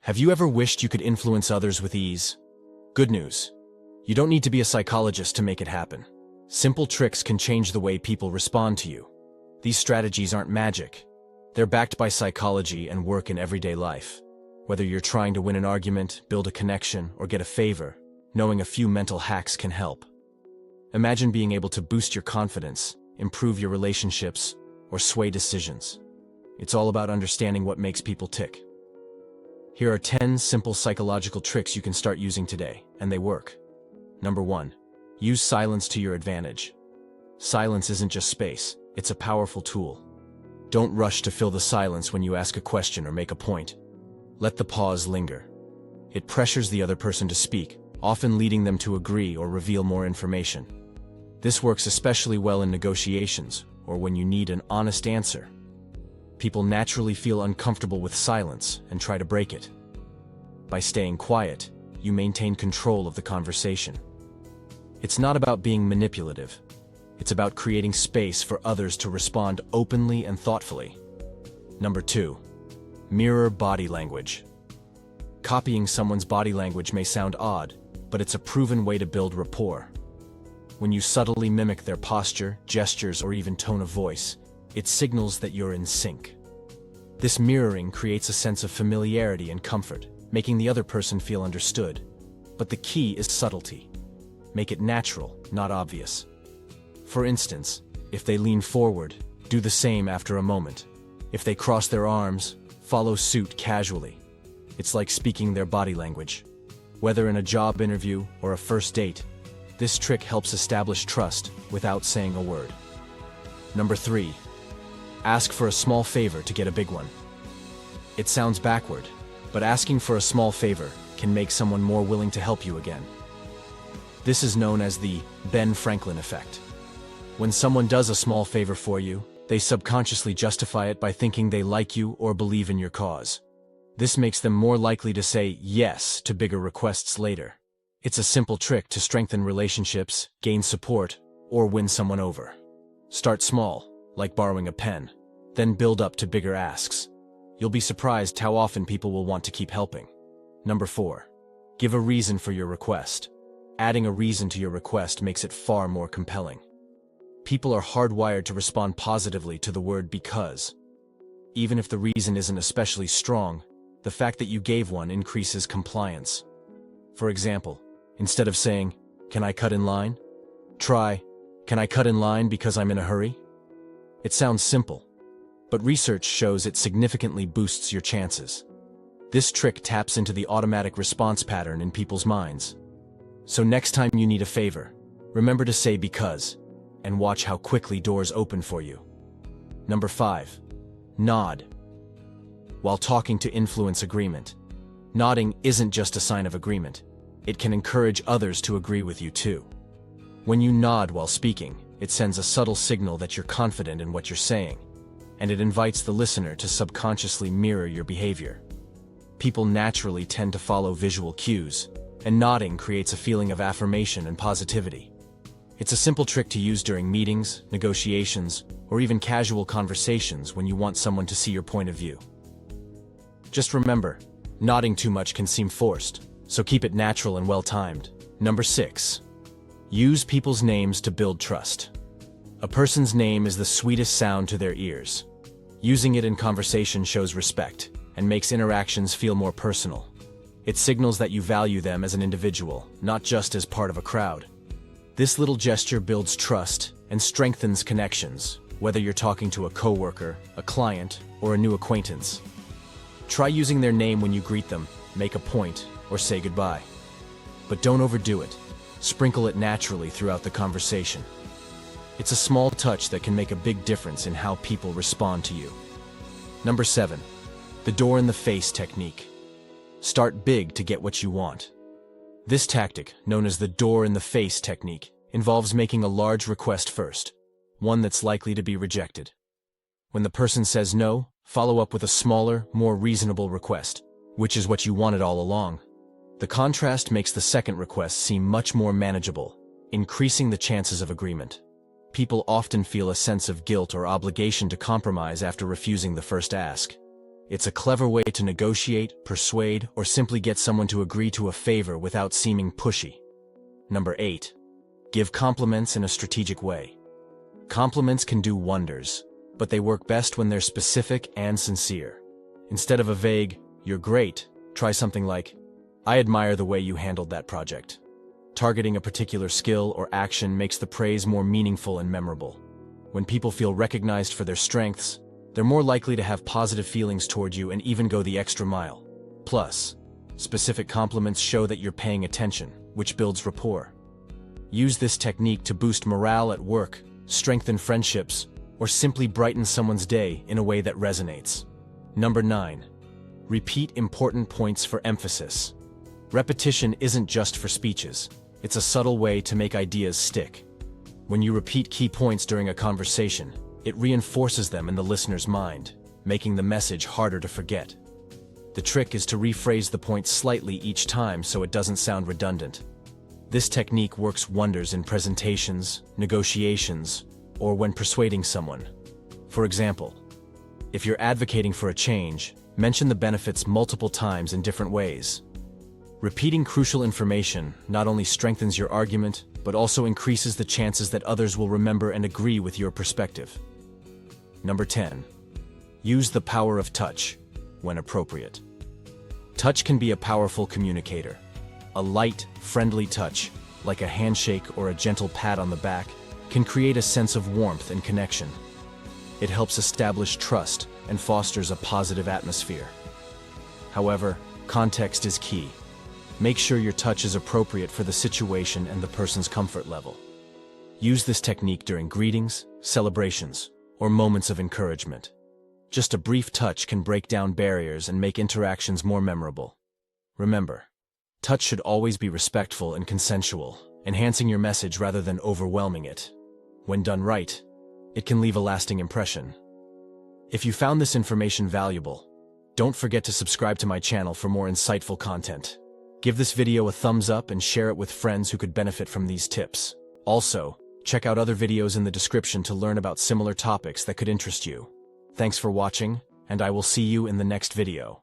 Have you ever wished you could influence others with ease? Good news. You don't need to be a psychologist to make it happen. Simple tricks can change the way people respond to you. These strategies aren't magic. They're backed by psychology and work in everyday life. Whether you're trying to win an argument, build a connection, or get a favor, knowing a few mental hacks can help. Imagine being able to boost your confidence, improve your relationships, or sway decisions. It's all about understanding what makes people tick. Here are 10 simple psychological tricks you can start using today, and they work. Number 1. Use silence to your advantage. Silence isn't just space, it's a powerful tool. Don't rush to fill the silence when you ask a question or make a point. Let the pause linger. It pressures the other person to speak, often leading them to agree or reveal more information. This works especially well in negotiations or when you need an honest answer. People naturally feel uncomfortable with silence and try to break it. By staying quiet, you maintain control of the conversation. It's not about being manipulative. It's about creating space for others to respond openly and thoughtfully. Number 2. Mirror body language. Copying someone's body language may sound odd, but it's a proven way to build rapport. When you subtly mimic their posture, gestures, or even tone of voice, it signals that you're in sync. This mirroring creates a sense of familiarity and comfort, making the other person feel understood. But the key is subtlety. Make it natural, not obvious. For instance, if they lean forward, do the same after a moment. If they cross their arms, follow suit casually. It's like speaking their body language. Whether in a job interview or a first date, this trick helps establish trust without saying a word. Number 3. Ask for a small favor to get a big one. It sounds backward, but asking for a small favor can make someone more willing to help you again. This is known as the Ben Franklin effect. When someone does a small favor for you, they subconsciously justify it by thinking they like you or believe in your cause. This makes them more likely to say yes to bigger requests later. It's a simple trick to strengthen relationships, gain support, or win someone over. Start small, like borrowing a pen, then build up to bigger asks. You'll be surprised how often people will want to keep helping. Number 4. Give a reason for your request. Adding a reason to your request makes it far more compelling. People are hardwired to respond positively to the word because. Even if the reason isn't especially strong, the fact that you gave one increases compliance. For example, instead of saying, "Can I cut in line?" try, "Can I cut in line because I'm in a hurry?" It sounds simple, but research shows it significantly boosts your chances. This trick taps into the automatic response pattern in people's minds. So next time you need a favor, remember to say because, and watch how quickly doors open for you. Number 5. Nod. While talking to influence agreement, nodding isn't just a sign of agreement. It can encourage others to agree with you too. When you nod while speaking, it sends a subtle signal that you're confident in what you're saying, and it invites the listener to subconsciously mirror your behavior. People naturally tend to follow visual cues, and nodding creates a feeling of affirmation and positivity. It's a simple trick to use during meetings, negotiations, or even casual conversations when you want someone to see your point of view. Just remember, nodding too much can seem forced, so keep it natural and well-timed. Number 6. Use people's names to build trust. A person's name is the sweetest sound to their ears. Using it in conversation shows respect and makes interactions feel more personal. It signals that you value them as an individual, not just as part of a crowd. This little gesture builds trust and strengthens connections, whether you're talking to a coworker, a client, or a new acquaintance. Try using their name when you greet them, make a point, or say goodbye. But don't overdo it. Sprinkle it naturally throughout the conversation. It's a small touch that can make a big difference in how people respond to you. Number 7. The door in the face technique. Start big to get what you want. This tactic, known as the door in the face technique, involves making a large request first, one that's likely to be rejected. When the person says no, follow up with a smaller, more reasonable request, which is what you wanted all along. The contrast makes the second request seem much more manageable, increasing the chances of agreement. People often feel a sense of guilt or obligation to compromise after refusing the first ask. It's a clever way to negotiate, persuade, or simply get someone to agree to a favor without seeming pushy. Number 8. Give compliments in a strategic way. Compliments can do wonders, but they work best when they're specific and sincere. Instead of a vague, "You're great," try something like, "I admire the way you handled that project." Targeting a particular skill or action makes the praise more meaningful and memorable. When people feel recognized for their strengths, they're more likely to have positive feelings toward you and even go the extra mile. Plus, specific compliments show that you're paying attention, which builds rapport. Use this technique to boost morale at work, strengthen friendships, or simply brighten someone's day in a way that resonates. Number 9. Repeat important points for emphasis. Repetition isn't just for speeches. It's a subtle way to make ideas stick. When you repeat key points during a conversation, it reinforces them in the listener's mind, making the message harder to forget. The trick is to rephrase the point slightly each time so it doesn't sound redundant. This technique works wonders in presentations, negotiations, or when persuading someone. For example, if you're advocating for a change, mention the benefits multiple times in different ways. Repeating crucial information not only strengthens your argument, but also increases the chances that others will remember and agree with your perspective. Number 10. Use the power of touch when appropriate. Touch can be a powerful communicator. A light, friendly touch, like a handshake or a gentle pat on the back, can create a sense of warmth and connection. It helps establish trust and fosters a positive atmosphere. However, context is key. Make sure your touch is appropriate for the situation and the person's comfort level. Use this technique during greetings, celebrations, or moments of encouragement. Just a brief touch can break down barriers and make interactions more memorable. Remember, touch should always be respectful and consensual, enhancing your message rather than overwhelming it. When done right, it can leave a lasting impression. If you found this information valuable, don't forget to subscribe to my channel for more insightful content. Give this video a thumbs up and share it with friends who could benefit from these tips. Also, check out other videos in the description to learn about similar topics that could interest you. Thanks for watching, and I will see you in the next video.